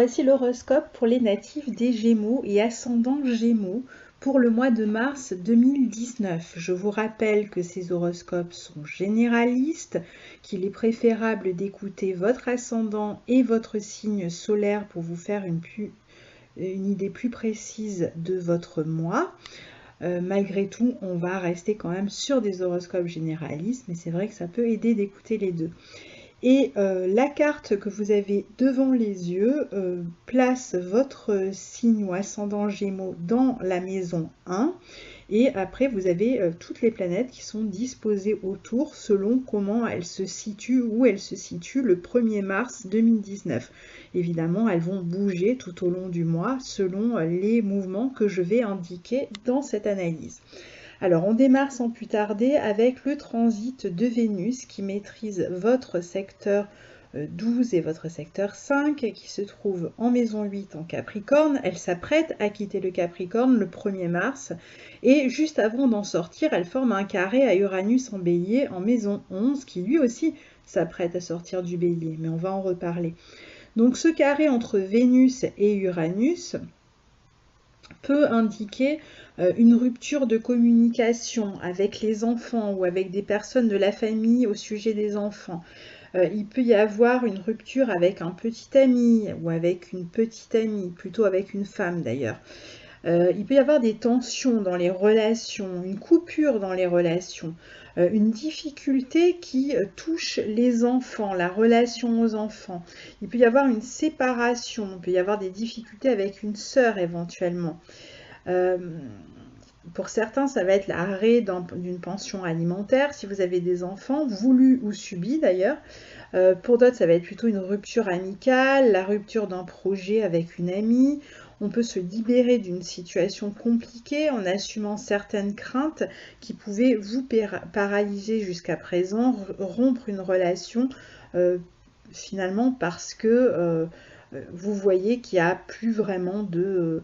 Voici l'horoscope pour les natifs des Gémeaux et ascendants Gémeaux pour le mois de mars 2019. Je vous rappelle que ces horoscopes sont généralistes, qu'il est préférable d'écouter votre ascendant et votre signe solaire pour vous faire une idée plus précise de votre mois. Malgré tout, on va rester quand même sur des horoscopes généralistes, mais c'est vrai que ça peut aider d'écouter les deux. Et la carte que vous avez devant les yeux place votre signe ou ascendant Gémeaux dans la maison 1. Et après, vous avez toutes les planètes qui sont disposées autour selon comment elles se situent, où elles se situent le 1er mars 2019. Évidemment, elles vont bouger tout au long du mois selon les mouvements que je vais indiquer dans cette analyse. Alors, on démarre sans plus tarder avec le transit de Vénus qui maîtrise votre secteur 12 et votre secteur 5 qui se trouve en maison 8 en Capricorne. Elle s'apprête à quitter le Capricorne le 1er mars et juste avant d'en sortir, elle forme un carré à Uranus en Bélier en maison 11 qui lui aussi s'apprête à sortir du Bélier, mais on va en reparler. Donc ce carré entre Vénus et Uranus peut indiquer une rupture de communication avec les enfants ou avec des personnes de la famille au sujet des enfants. Il peut y avoir une rupture avec un petit ami ou avec une petite amie, plutôt avec une femme d'ailleurs. Il peut y avoir des tensions dans les relations, une coupure dans les relations, une difficulté qui touche les enfants, la relation aux enfants. Il peut y avoir une séparation, il peut y avoir des difficultés avec une sœur éventuellement. Pour certains, ça va être l'arrêt d'une pension alimentaire si vous avez des enfants, voulus ou subis d'ailleurs. Pour d'autres, ça va être plutôt une rupture amicale, la rupture d'un projet avec une amie. On peut se libérer d'une situation compliquée en assumant certaines craintes qui pouvaient vous paralyser jusqu'à présent, rompre une relation finalement parce que vous voyez qu'il n'y a plus vraiment de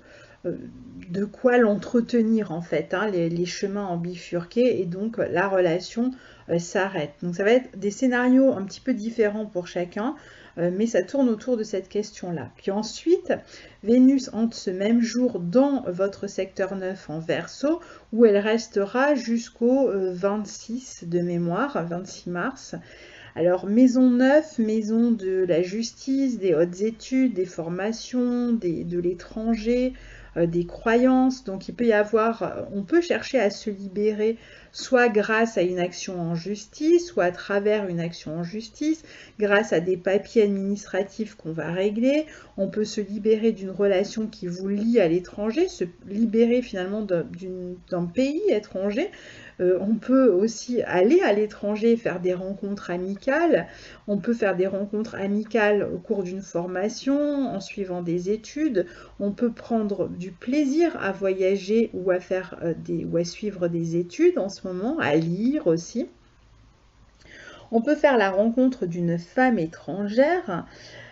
quoi l'entretenir en fait, hein, les chemins ont bifurqué et donc la relation s'arrête. Donc ça va être des scénarios un petit peu différents pour chacun, mais ça tourne autour de cette question-là. Puis ensuite, Vénus entre ce même jour dans votre secteur 9 en Verseau, où elle restera jusqu'au 26 de mémoire, 26 mars. Alors, maison 9, maison de la justice, des hautes études, des formations, de l'étranger, des croyances. Donc, il peut y avoir, on peut chercher à se libérer soit grâce à une action en justice, soit à travers une action en justice, grâce à des papiers administratifs qu'on va régler. On peut se libérer d'une relation qui vous lie à l'étranger, se libérer finalement d'un pays étranger. On peut aussi aller à l'étranger faire des rencontres amicales. On peut faire des rencontres amicales au cours d'une formation, en suivant des études. On peut prendre du plaisir à voyager ou à suivre des études en ce moment, à lire aussi. On peut faire la rencontre d'une femme étrangère.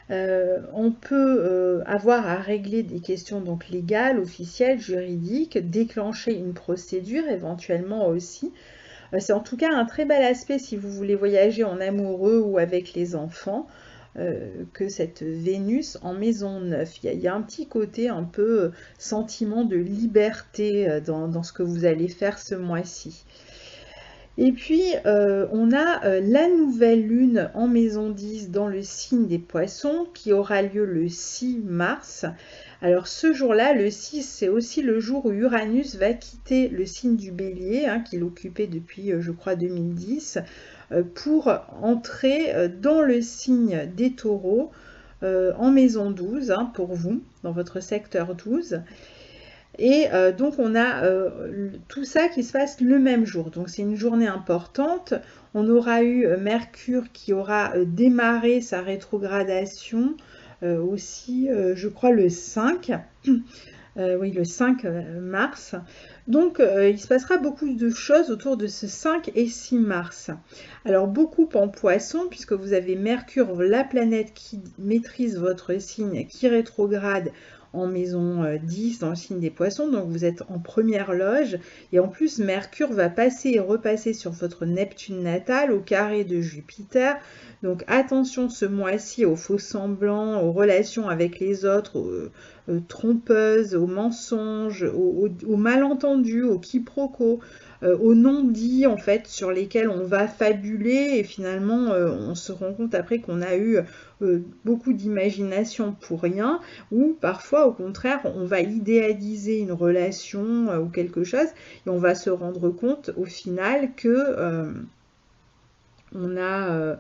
On peut avoir à régler des questions donc légales, officielles, juridiques, déclencher une procédure éventuellement aussi. C'est en tout cas un très bel aspect si vous voulez voyager en amoureux ou avec les enfants, que cette Vénus en maison 9. Il y a un petit côté un peu sentiment de liberté dans ce que vous allez faire ce mois-ci. Et puis, on a la nouvelle lune en maison 10 dans le signe des poissons qui aura lieu le 6 mars. Alors ce jour-là, le 6, c'est aussi le jour où Uranus va quitter le signe du Bélier, hein, qu'il occupait depuis, je crois, 2010, pour entrer dans le signe des Taureaux en maison 12, hein, pour vous, dans votre secteur 12. Et donc on a tout ça qui se passe le même jour. Donc c'est une journée importante. On aura eu Mercure qui aura démarré sa rétrogradation aussi, je crois, le 5. Oui, le 5 mars. Donc, il se passera beaucoup de choses autour de ce 5 et 6 mars. Alors, beaucoup en poisson, puisque vous avez Mercure, la planète qui maîtrise votre signe, qui rétrograde en maison 10 dans le signe des Poissons, donc vous êtes en première loge. Et en plus, Mercure va passer et repasser sur votre Neptune natal au carré de Jupiter. Donc attention ce mois-ci aux faux semblants, aux relations avec les autres, aux trompeuses, aux mensonges, aux malentendus, aux quiproquos, aux non-dits en fait sur lesquels on va fabuler et finalement on se rend compte après qu'on a eu beaucoup d'imagination pour rien, ou parfois au contraire on va idéaliser une relation ou quelque chose et on va se rendre compte au final que on a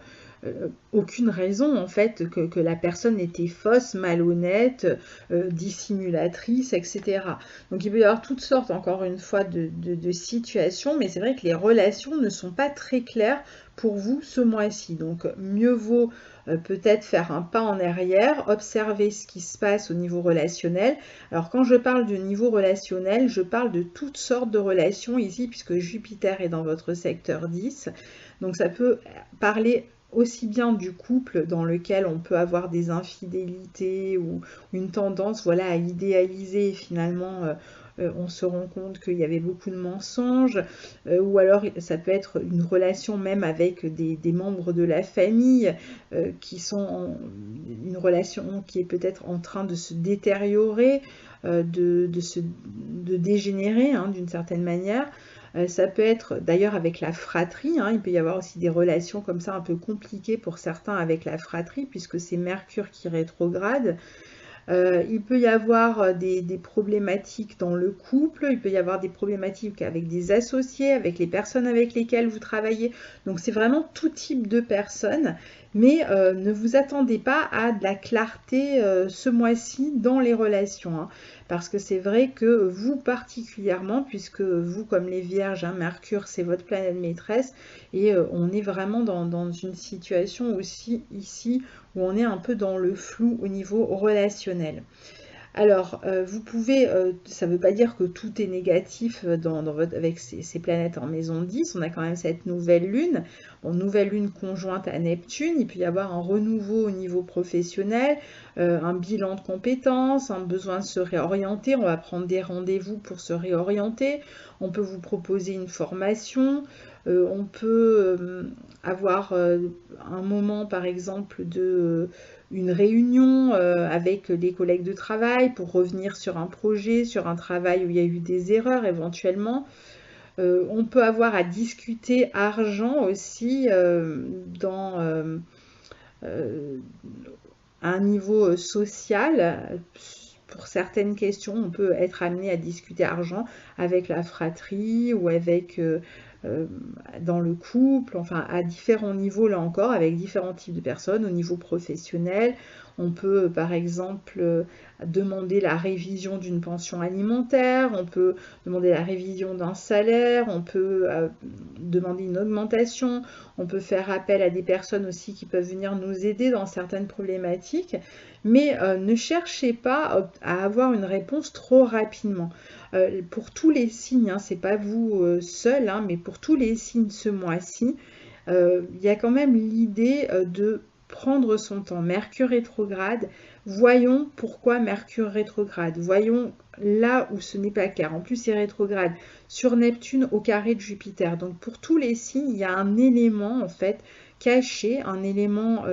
aucune raison en fait que la personne était fausse, malhonnête, dissimulatrice, etc. Donc il peut y avoir toutes sortes, encore une fois, de situations, mais c'est vrai que les relations ne sont pas très claires pour vous ce mois-ci. Donc mieux vaut peut-être faire un pas en arrière, observer ce qui se passe au niveau relationnel. Alors quand je parle de niveau relationnel, je parle de toutes sortes de relations ici, puisque Jupiter est dans votre secteur 10. Donc ça peut parler aussi bien du couple dans lequel on peut avoir des infidélités ou une tendance voilà, à idéaliser et finalement on se rend compte qu'il y avait beaucoup de mensonges, ou alors ça peut être une relation même avec des membres de la famille qui sont une relation qui est peut-être en train de se détériorer, de dégénérer hein, d'une certaine manière. Ça peut être d'ailleurs avec la fratrie, hein, il peut y avoir aussi des relations comme ça un peu compliquées pour certains avec la fratrie, puisque c'est Mercure qui rétrograde. Il peut y avoir des problématiques dans le couple, il peut y avoir des problématiques avec des associés, avec les personnes avec lesquelles vous travaillez. Donc c'est vraiment tout type de personnes, mais ne vous attendez pas à de la clarté ce mois-ci dans les relations. Hein, parce que c'est vrai que vous particulièrement, puisque vous comme les Vierges, hein, Mercure c'est votre planète maîtresse, et on est vraiment dans une situation aussi ici où on est un peu dans le flou au niveau relationnel. Alors, vous pouvez, ça ne veut pas dire que tout est négatif avec ces planètes en maison 10, on a quand même cette nouvelle lune, nouvelle lune conjointe à Neptune, il peut y avoir un renouveau au niveau professionnel, un bilan de compétences, un besoin de se réorienter, on va prendre des rendez-vous pour se réorienter, on peut vous proposer une formation, on peut avoir un moment par exemple de une réunion avec les collègues de travail pour revenir sur un projet, sur un travail où il y a eu des erreurs éventuellement. On peut avoir à discuter argent aussi dans un niveau social. Pour certaines questions, on peut être amené à discuter argent avec la fratrie ou avec dans le couple, enfin à différents niveaux là encore, avec différents types de personnes. Au niveau professionnel, on peut par exemple demander la révision d'une pension alimentaire, on peut demander la révision d'un salaire, on peut demander une augmentation, on peut faire appel à des personnes aussi qui peuvent venir nous aider dans certaines problématiques, mais ne cherchez pas à avoir une réponse trop rapidement. Pour tous les signes, hein, c'est pas vous seul, hein, mais pour tous les signes ce mois-ci, il y a quand même l'idée de prendre son temps. Mercure rétrograde, voyons pourquoi Mercure rétrograde, voyons là où ce n'est pas clair. En plus, il rétrograde sur Neptune au carré de Jupiter. Donc pour tous les signes, il y a un élément en fait caché, un élément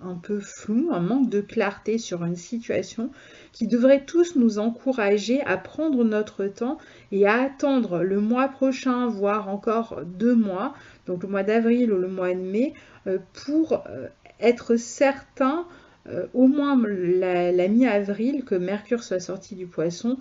un peu flou, un manque de clarté sur une situation qui devrait tous nous encourager à prendre notre temps et à attendre le mois prochain, voire encore 2 mois, donc le mois d'avril ou le mois de mai, pour être certain, au moins la mi-avril, que Mercure soit sorti du Poisson,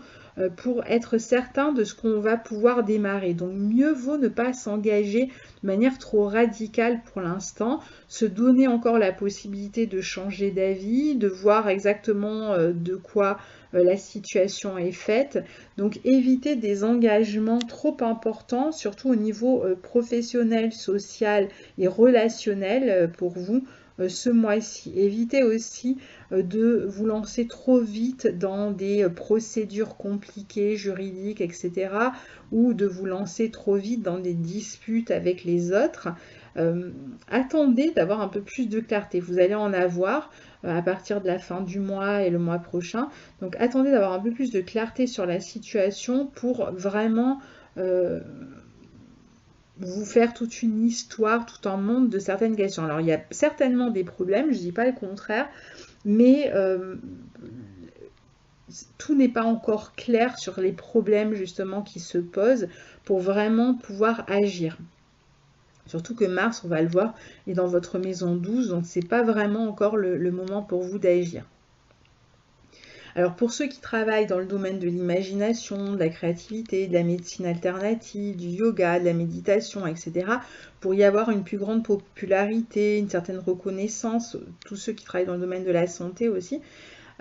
pour être certain de ce qu'on va pouvoir démarrer. Donc mieux vaut ne pas s'engager de manière trop radicale pour l'instant, se donner encore la possibilité de changer d'avis, de voir exactement de quoi la situation est faite. Donc éviter des engagements trop importants, surtout au niveau professionnel, social et relationnel pour vous ce mois-ci. Évitez aussi de vous lancer trop vite dans des procédures compliquées, juridiques, etc. ou de vous lancer trop vite dans des disputes avec les autres. Attendez d'avoir un peu plus de clarté. Vous allez en avoir. à partir de la fin du mois et le mois prochain. Donc attendez d'avoir un peu plus de clarté sur la situation pour vraiment vous faire toute une histoire, tout un monde de certaines questions. Alors il y a certainement des problèmes, je ne dis pas le contraire, mais tout n'est pas encore clair sur les problèmes justement qui se posent pour vraiment pouvoir agir. Surtout que Mars, on va le voir, est dans votre maison 12, donc c'est pas vraiment encore le moment pour vous d'agir. Alors pour ceux qui travaillent dans le domaine de l'imagination, de la créativité, de la médecine alternative, du yoga, de la méditation, etc., pour y avoir une plus grande popularité, une certaine reconnaissance, tous ceux qui travaillent dans le domaine de la santé aussi,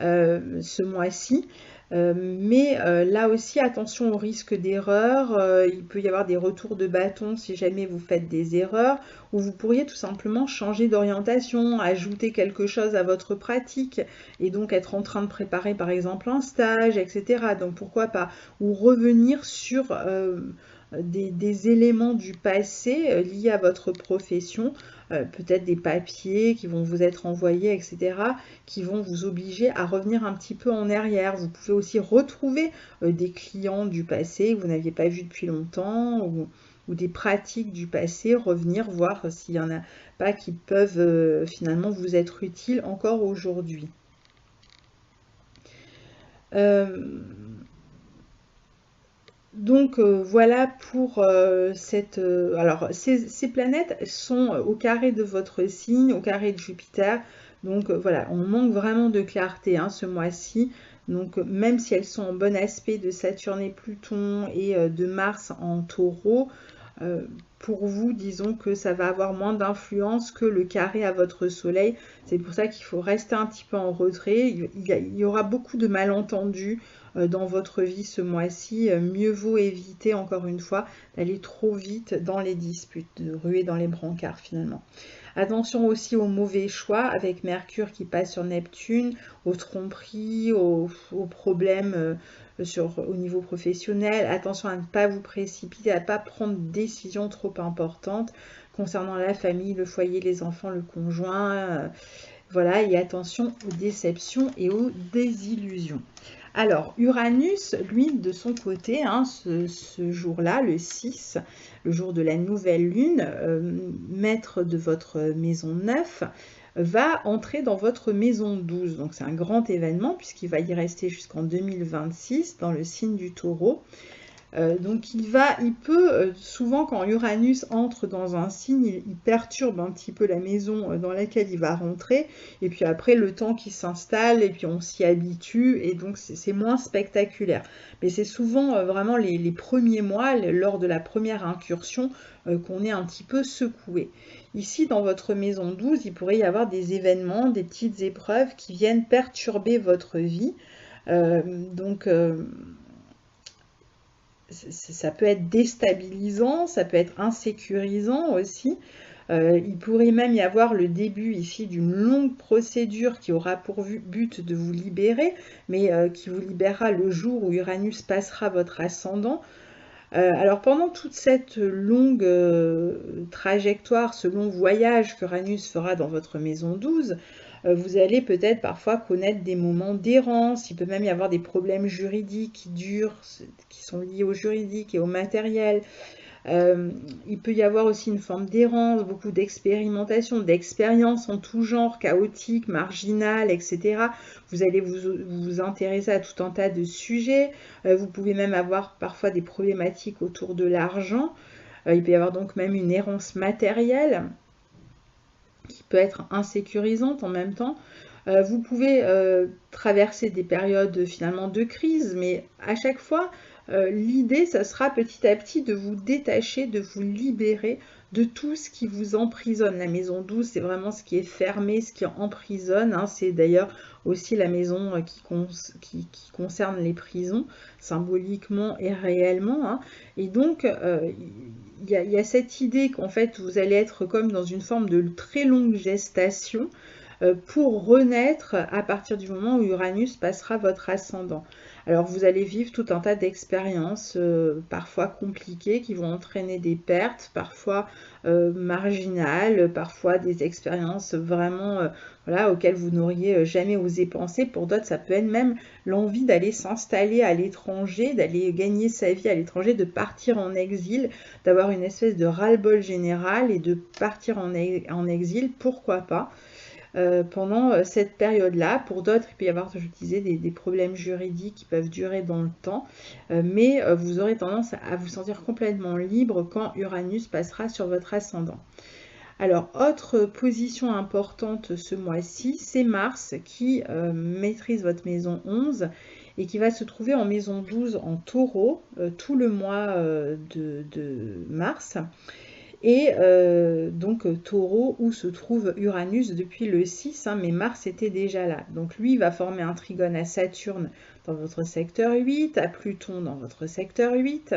ce mois-ci. Mais là aussi, attention au risque d'erreur. Il peut y avoir des retours de bâton si jamais vous faites des erreurs, ou vous pourriez tout simplement changer d'orientation, ajouter quelque chose à votre pratique, et donc être en train de préparer par exemple un stage, etc. Donc pourquoi pas, ou revenir sur des éléments du passé liés à votre profession, peut-être des papiers qui vont vous être envoyés, etc., qui vont vous obliger à revenir un petit peu en arrière. Vous pouvez aussi retrouver des clients du passé que vous n'aviez pas vus depuis longtemps, ou des pratiques du passé, revenir voir s'il n'y en a pas qui peuvent finalement vous être utiles encore aujourd'hui. Donc voilà pour cette... alors ces planètes sont au carré de votre signe, au carré de Jupiter. Donc voilà, on manque vraiment de clarté hein, ce mois-ci. Donc même si elles sont en bon aspect de Saturne et Pluton et de Mars en Taureau, pour vous, disons que ça va avoir moins d'influence que le carré à votre soleil. C'est pour ça qu'il faut rester un petit peu en retrait. Il y aura beaucoup de malentendus dans votre vie ce mois-ci. Mieux vaut éviter, encore une fois, d'aller trop vite dans les disputes, de ruer dans les brancards finalement. Attention aussi aux mauvais choix avec Mercure qui passe sur Neptune, aux tromperies, aux problèmes au niveau professionnel. Attention à ne pas vous précipiter, à ne pas prendre de décisions trop importantes concernant la famille, le foyer, les enfants, le conjoint. Voilà, et attention aux déceptions et aux désillusions. Alors, Uranus, lui, de son côté, hein, ce jour-là, le 6, le jour de la nouvelle lune, maître de votre maison 9, va entrer dans votre maison 12. Donc, c'est un grand événement puisqu'il va y rester jusqu'en 2026 dans le signe du Taureau. Donc il peut, souvent quand Uranus entre dans un signe, il perturbe un petit peu la maison dans laquelle il va rentrer, et puis après le temps qui s'installe, et puis on s'y habitue, et donc c'est moins spectaculaire. Mais c'est souvent vraiment les premiers mois, lors de la première incursion, qu'on est un petit peu secoué. Ici, dans votre maison 12, il pourrait y avoir des événements, des petites épreuves qui viennent perturber votre vie. Ça peut être déstabilisant, ça peut être insécurisant aussi. Il pourrait même y avoir le début ici d'une longue procédure qui aura pour but de vous libérer, mais qui vous libérera le jour où Uranus passera votre ascendant. Alors pendant toute cette longue trajectoire, ce long voyage qu'Uranus fera dans votre maison 12, vous allez peut-être parfois connaître des moments d'errance. Il peut même y avoir des problèmes juridiques qui durent, qui sont liés au juridique et au matériel. Il peut y avoir aussi une forme d'errance, beaucoup d'expérimentation, d'expériences en tout genre, chaotiques, marginales, etc. Vous allez vous intéresser à tout un tas de sujets. Vous pouvez même avoir parfois des problématiques autour de l'argent. Il peut y avoir donc même une errance matérielle qui peut être insécurisante en même temps. Vous pouvez traverser des périodes finalement de crise, mais à chaque fois, l'idée, ça sera petit à petit de vous détacher, de vous libérer de tout ce qui vous emprisonne. La maison 12, c'est vraiment ce qui est fermé, ce qui emprisonne. Hein. C'est d'ailleurs aussi la maison qui concerne les prisons, symboliquement et réellement. Hein. Et donc, il y a cette idée qu'en fait, vous allez être comme dans une forme de très longue gestation pour renaître à partir du moment où Uranus passera votre ascendant. Alors vous allez vivre tout un tas d'expériences, parfois compliquées, qui vont entraîner des pertes, parfois marginales, parfois des expériences vraiment voilà, auxquelles vous n'auriez jamais osé penser. Pour d'autres, ça peut être même l'envie d'aller s'installer à l'étranger, d'aller gagner sa vie à l'étranger, de partir en exil, d'avoir une espèce de ras-le-bol général et de partir en exil, pourquoi pas. Pendant cette période-là. Pour d'autres, il peut y avoir, je disais, des problèmes juridiques qui peuvent durer dans le temps, mais vous aurez tendance à vous sentir complètement libre quand Uranus passera sur votre ascendant. Alors, autre position importante ce mois-ci, c'est Mars qui maîtrise votre maison 11 et qui va se trouver en maison 12 en Taureau tout le mois de mars. Et donc Taureau où se trouve Uranus depuis le 6, mais Mars était déjà là. Donc lui va former un trigone à Saturne dans votre secteur 8, à Pluton dans votre secteur 8,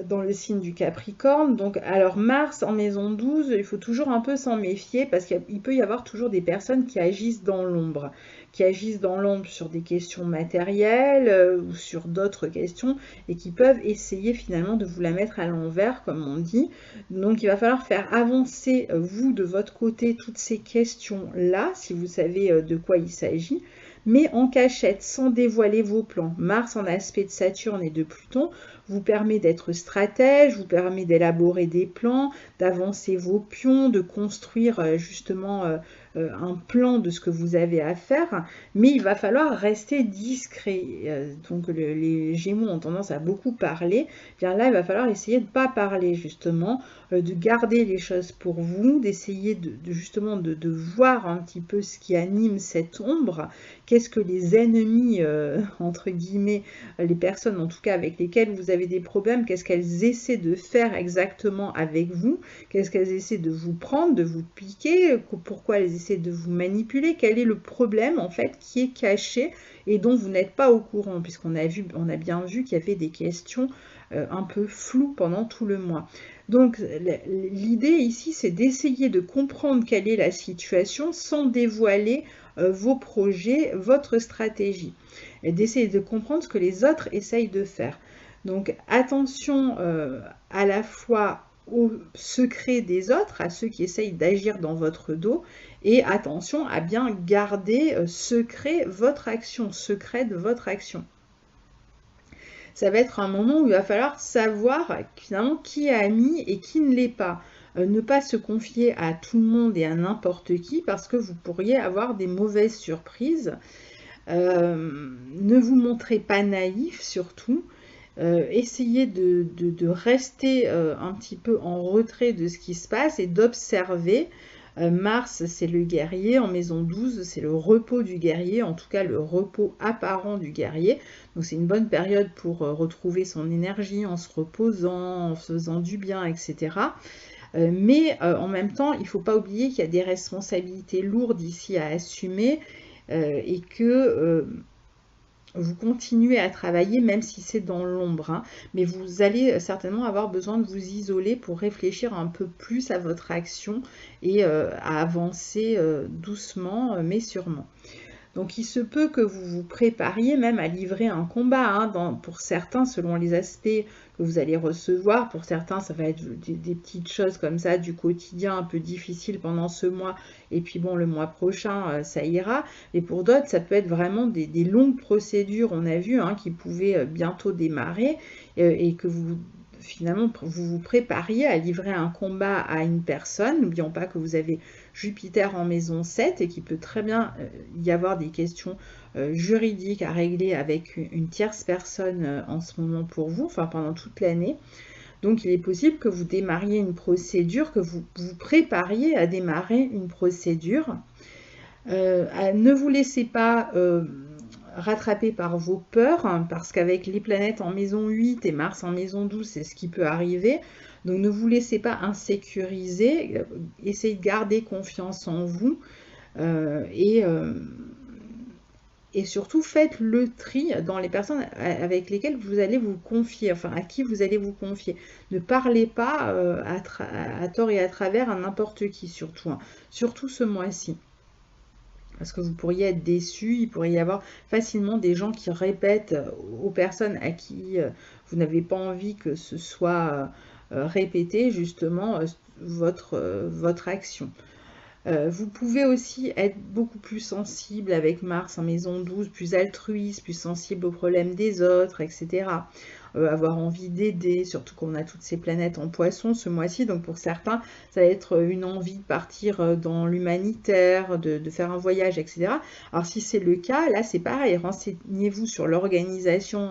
dans le signe du Capricorne. Donc, alors Mars en maison 12, il faut toujours un peu s'en méfier parce qu'il peut y avoir toujours des personnes qui agissent dans l'ombre. Sur des questions matérielles ou sur d'autres questions et qui peuvent essayer finalement de vous la mettre à l'envers, comme on dit. Donc, il va falloir faire avancer, vous, de votre côté, toutes ces questions-là, si vous savez de quoi il s'agit, mais en cachette, sans dévoiler vos plans. Mars en aspect de Saturne et de Pluton vous permet d'être stratège, vous permet d'élaborer des plans, d'avancer vos pions, de construire justement un plan de ce que vous avez à faire, mais il va falloir rester discret. Donc les Gémeaux ont tendance à beaucoup parler, bien là il va falloir essayer de ne pas parler justement, de garder les choses pour vous, d'essayer justement de voir un petit peu ce qui anime cette ombre, qu'est-ce que les ennemis, entre guillemets, les personnes en tout cas avec lesquelles vous avez des problèmes, qu'est-ce qu'elles essaient de faire exactement avec vous, qu'est-ce qu'elles essaient de vous prendre, de vous piquer, pourquoi elles essaient de vous manipuler, quel est le problème en fait qui est caché et dont vous n'êtes pas au courant, puisqu'on a bien vu qu'il y avait des questions un peu floues pendant tout le mois. Donc l'idée ici, c'est d'essayer de comprendre quelle est la situation sans dévoiler vos projets, votre stratégie, et d'essayer de comprendre ce que les autres essayent de faire. Donc attention à la fois aux secrets des autres, à ceux qui essayent d'agir dans votre dos, et attention à bien garder secrète votre action. Ça va être un moment où il va falloir savoir finalement qui est ami et qui ne l'est pas. Ne pas se confier à tout le monde et à n'importe qui parce que vous pourriez avoir des mauvaises surprises. Ne vous montrez pas naïf surtout. Essayez de rester un petit peu en retrait de ce qui se passe et d'observer. Mars, c'est le guerrier. En maison 12, c'est le repos du guerrier, en tout cas le repos apparent du guerrier. Donc c'est une bonne période pour retrouver son énergie en se reposant, en faisant du bien, etc. Mais en même temps, il ne faut pas oublier qu'il y a des responsabilités lourdes ici à assumer et que vous continuez à travailler même si c'est dans l'ombre, mais vous allez certainement avoir besoin de vous isoler pour réfléchir un peu plus à votre action et à avancer doucement mais sûrement. Donc il se peut que vous vous prépariez même à livrer un combat, pour certains selon les aspects que vous allez recevoir. Pour certains ça va être des petites choses comme ça du quotidien un peu difficile pendant ce mois et puis bon le mois prochain ça ira. Et pour d'autres ça peut être vraiment des longues procédures, on a vu, qui pouvaient bientôt démarrer et que finalement vous vous prépariez à livrer un combat à une personne. N'oublions pas que vous avez Jupiter en maison 7 et qu'il peut très bien y avoir des questions juridiques à régler avec une tierce personne en ce moment pour vous, enfin pendant toute l'année. Donc il est possible que vous démarriez une procédure, que vous vous prépariez à démarrer une procédure. Ne vous laissez pas rattrapé par vos peurs, parce qu'avec les planètes en maison 8 et Mars en maison 12, c'est ce qui peut arriver. Donc ne vous laissez pas insécuriser, essayez de garder confiance en vous et surtout faites le tri dans les personnes avec lesquelles vous allez vous confier, enfin à qui vous allez vous confier. Ne parlez pas à tort et à travers à n'importe qui surtout ce mois-ci. parce que vous pourriez être déçu. Il pourrait y avoir facilement des gens qui répètent aux personnes à qui vous n'avez pas envie que ce soit répété, justement, votre action. Vous pouvez aussi être beaucoup plus sensible avec Mars en maison 12, plus altruiste, plus sensible aux problèmes des autres, etc. Avoir envie d'aider, surtout qu'on a toutes ces planètes en poisson ce mois-ci. Donc pour certains, ça va être une envie de partir dans l'humanitaire, de faire un voyage, etc. Alors si c'est le cas, là c'est pareil, renseignez-vous sur l'organisation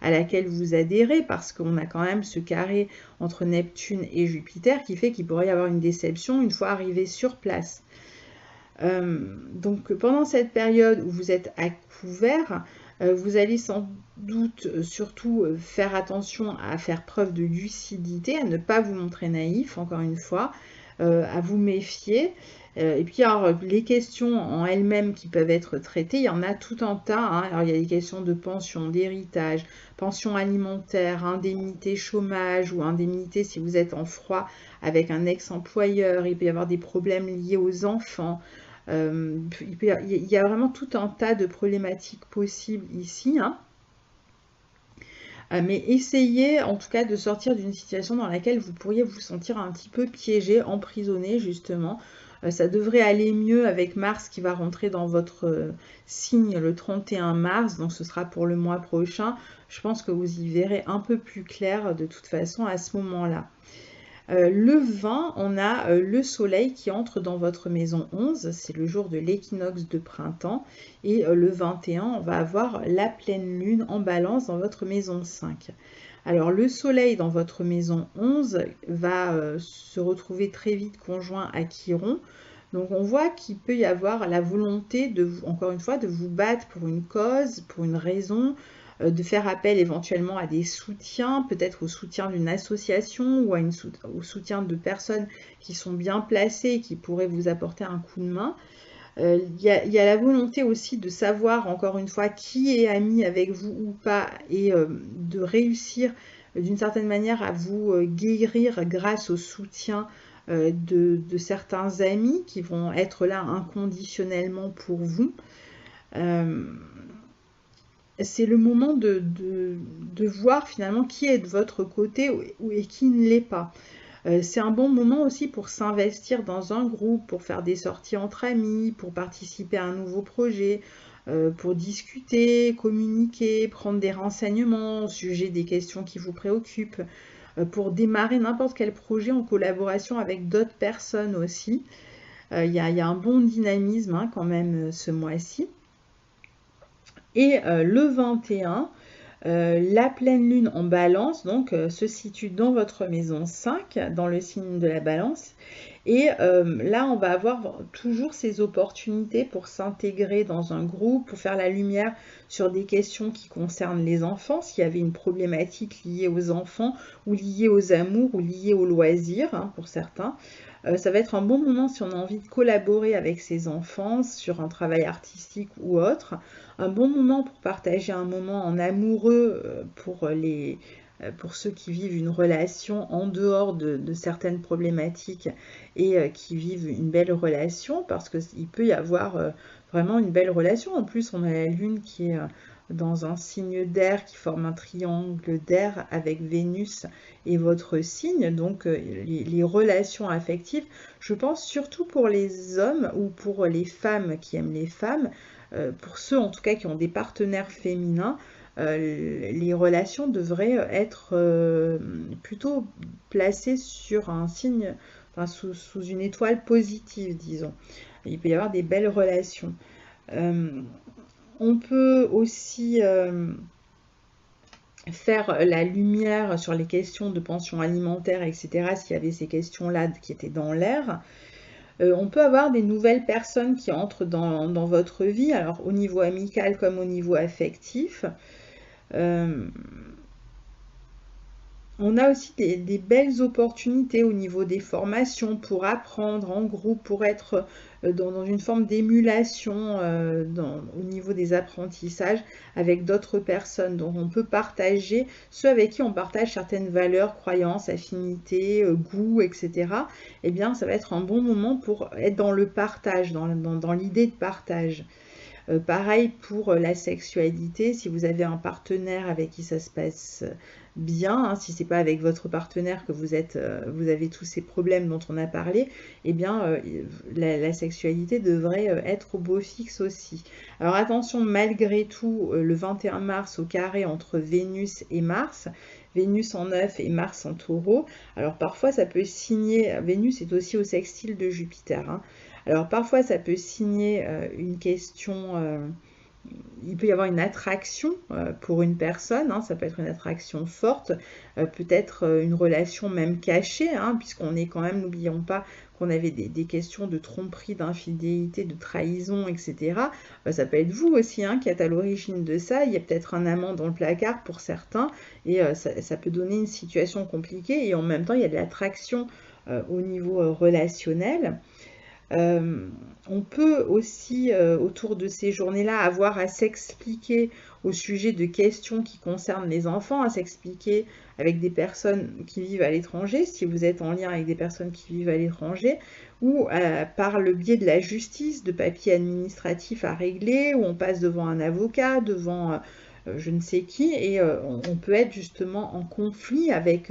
à laquelle vous adhérez, parce qu'on a quand même ce carré entre Neptune et Jupiter qui fait qu'il pourrait y avoir une déception une fois arrivé sur place. Donc pendant cette période où vous êtes à couvert, vous allez sans doute surtout faire attention à faire preuve de lucidité, à ne pas vous montrer naïf, encore une fois, à vous méfier. Et puis alors, les questions en elles-mêmes qui peuvent être traitées, il y en a tout un tas. Hein. Alors il y a des questions de pension, d'héritage, pension alimentaire, indemnité chômage ou indemnité si vous êtes en froid avec un ex-employeur. Il peut y avoir des problèmes liés aux enfants. Il y a vraiment tout un tas de problématiques possibles ici. Hein. Mais essayez en tout cas de sortir d'une situation dans laquelle vous pourriez vous sentir un petit peu piégé, emprisonné justement. Ça devrait aller mieux avec Mars qui va rentrer dans votre signe le 31 mars, donc ce sera pour le mois prochain. Je pense que vous y verrez un peu plus clair de toute façon à ce moment-là. Le 20, on a le soleil qui entre dans votre maison 11, c'est le jour de l'équinoxe de printemps, et le 21, on va avoir la pleine lune en balance dans votre maison 5. Alors le soleil dans votre maison 11 va se retrouver très vite conjoint à Chiron, donc on voit qu'il peut y avoir la volonté, encore une fois, de vous battre pour une cause, pour une raison, de faire appel éventuellement à des soutiens, peut-être au soutien d'une association ou au soutien de personnes qui sont bien placées et qui pourraient vous apporter un coup de main. Il y a la volonté aussi de savoir, encore une fois, qui est ami avec vous ou pas, et de réussir d'une certaine manière à vous guérir grâce au soutien de certains amis qui vont être là inconditionnellement pour vous. C'est le moment de voir finalement qui est de votre côté et qui ne l'est pas. C'est un bon moment aussi pour s'investir dans un groupe, pour faire des sorties entre amis, pour participer à un nouveau projet, pour discuter, communiquer, prendre des renseignements au sujet des questions qui vous préoccupent, pour démarrer n'importe quel projet en collaboration avec d'autres personnes aussi. Il y a un bon dynamisme hein, quand même ce mois-ci. Et le 21, la pleine lune en balance donc se situe dans votre maison 5, dans le signe de la balance. Et là, on va avoir toujours ces opportunités pour s'intégrer dans un groupe, pour faire la lumière sur des questions qui concernent les enfants, s'il y avait une problématique liée aux enfants, ou liée aux amours, ou liée aux loisirs, hein, pour certains. Ça va être un bon moment si on a envie de collaborer avec ses enfants sur un travail artistique ou autre. Un bon moment pour partager un moment en amoureux pour ceux qui vivent une relation en dehors de certaines problématiques et qui vivent une belle relation, parce qu'il peut y avoir vraiment une belle relation. En plus, on a la Lune qui est dans un signe d'air qui forme un triangle d'air avec Vénus et votre signe, donc les relations affectives, je pense surtout pour les hommes ou pour les femmes qui aiment les femmes, pour ceux en tout cas qui ont des partenaires féminins, les relations devraient être plutôt placées sur un signe, enfin, sous une étoile positive, disons. Il peut y avoir des belles relations. On peut aussi faire la lumière sur les questions de pension alimentaire, etc., s'il y avait ces questions-là qui étaient dans l'air. On peut avoir des nouvelles personnes qui entrent dans votre vie, alors au niveau amical comme au niveau affectif. On a aussi des belles opportunités au niveau des formations pour apprendre en groupe, pour être dans une forme d'émulation au niveau des apprentissages avec d'autres personnes. Donc on peut partager, ceux avec qui on partage certaines valeurs, croyances, affinités, goûts, etc. Eh bien, ça va être un bon moment pour être dans le partage, dans l'idée de partage. Pareil pour la sexualité, si vous avez un partenaire avec qui ça se passe bien, hein, si c'est pas avec votre partenaire que vous avez tous ces problèmes dont on a parlé, eh bien la sexualité devrait être au beau fixe aussi. Alors attention, malgré tout, le 21 mars au carré entre Vénus et Mars, Vénus en 9 et Mars en taureau, alors parfois ça peut signer, Vénus est aussi au sextile de Jupiter, hein. Alors parfois ça peut signer une question, il peut y avoir une attraction pour une personne, hein, ça peut être une attraction forte, peut-être une relation même cachée, hein, puisqu'on est quand même, n'oublions pas qu'on avait des questions de tromperie, d'infidélité, de trahison, etc. Ça peut être vous aussi hein, qui êtes à l'origine de ça, il y a peut-être un amant dans le placard pour certains, et ça peut donner une situation compliquée, et en même temps il y a de l'attraction au niveau relationnel. On peut aussi, autour de ces journées-là, avoir à s'expliquer au sujet de questions qui concernent les enfants, à s'expliquer avec des personnes qui vivent à l'étranger, si vous êtes en lien avec des personnes qui vivent à l'étranger, ou par le biais de la justice, de papiers administratifs à régler, où on passe devant un avocat, devant je ne sais qui, et on peut être justement en conflit avec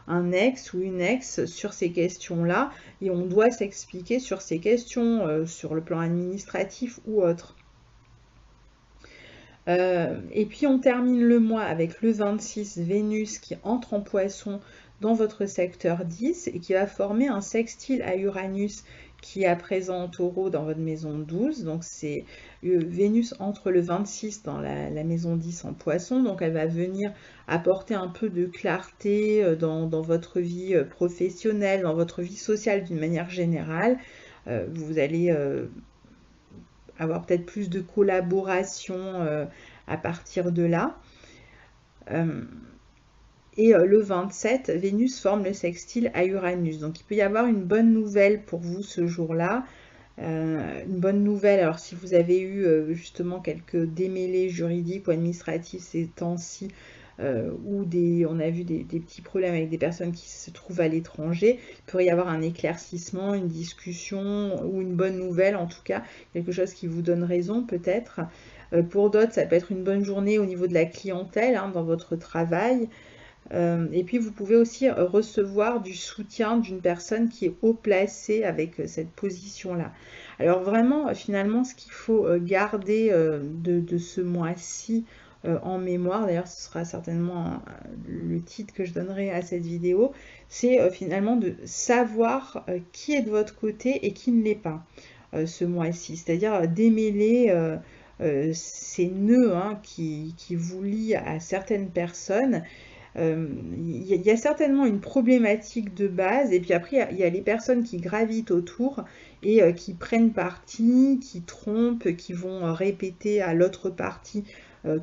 un ex ou une ex sur ces questions-là, et on doit s'expliquer sur ces questions, sur le plan administratif ou autre. Et puis on termine le mois avec le 26, Vénus qui entre en Poisson dans votre secteur 10 et qui va former un sextile à Uranus qui est à présent en Taureau dans votre maison 12. Donc c'est Vénus entre le 26 dans la maison 10 en Poisson, donc elle va venir apporter un peu de clarté dans votre vie professionnelle, dans votre vie sociale d'une manière générale. Vous allez avoir peut-être plus de collaboration à partir de là. Et le 27, Vénus forme le sextile à Uranus. Donc il peut y avoir une bonne nouvelle pour vous ce jour-là. Une bonne nouvelle, alors si vous avez eu justement quelques démêlés juridiques ou administratifs ces temps-ci, ou on a vu des petits problèmes avec des personnes qui se trouvent à l'étranger, il pourrait y avoir un éclaircissement, une discussion ou une bonne nouvelle en tout cas, quelque chose qui vous donne raison peut-être. Pour d'autres, ça peut être une bonne journée au niveau de la clientèle, hein, dans votre travail. Et puis vous pouvez aussi recevoir du soutien d'une personne qui est haut placée avec cette position-là. Alors vraiment, finalement, ce qu'il faut garder de ce mois-ci en mémoire, d'ailleurs ce sera certainement le titre que je donnerai à cette vidéo, c'est finalement de savoir qui est de votre côté et qui ne l'est pas ce mois-ci. C'est-à-dire démêler ces nœuds hein, qui vous lient à certaines personnes. Il y a certainement une problématique de base et puis après il y a les personnes qui gravitent autour et qui prennent parti, qui trompent, qui vont répéter à l'autre partie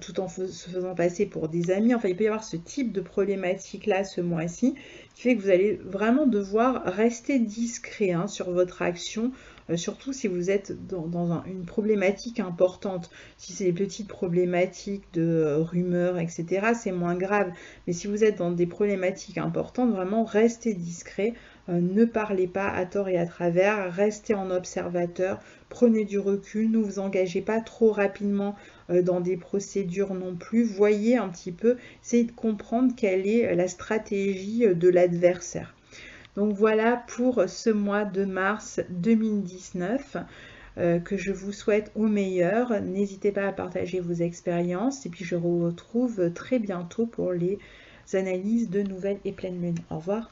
tout en se faisant passer pour des amis. Enfin, il peut y avoir ce type de problématique là ce mois-ci qui fait que vous allez vraiment devoir rester discret hein, sur votre action, surtout si vous êtes dans une problématique importante. Si c'est des petites problématiques de rumeurs, etc., c'est moins grave. Mais si vous êtes dans des problématiques importantes, vraiment restez discret, ne parlez pas à tort et à travers, restez en observateur, prenez du recul, ne vous engagez pas trop rapidement dans des procédures non plus. Voyez un petit peu, essayez de comprendre quelle est la stratégie de l'adversaire. Donc voilà pour ce mois de mars 2019 que je vous souhaite au meilleur. N'hésitez pas à partager vos expériences et puis je vous retrouve très bientôt pour les analyses de nouvelles et pleines lunes. Au revoir.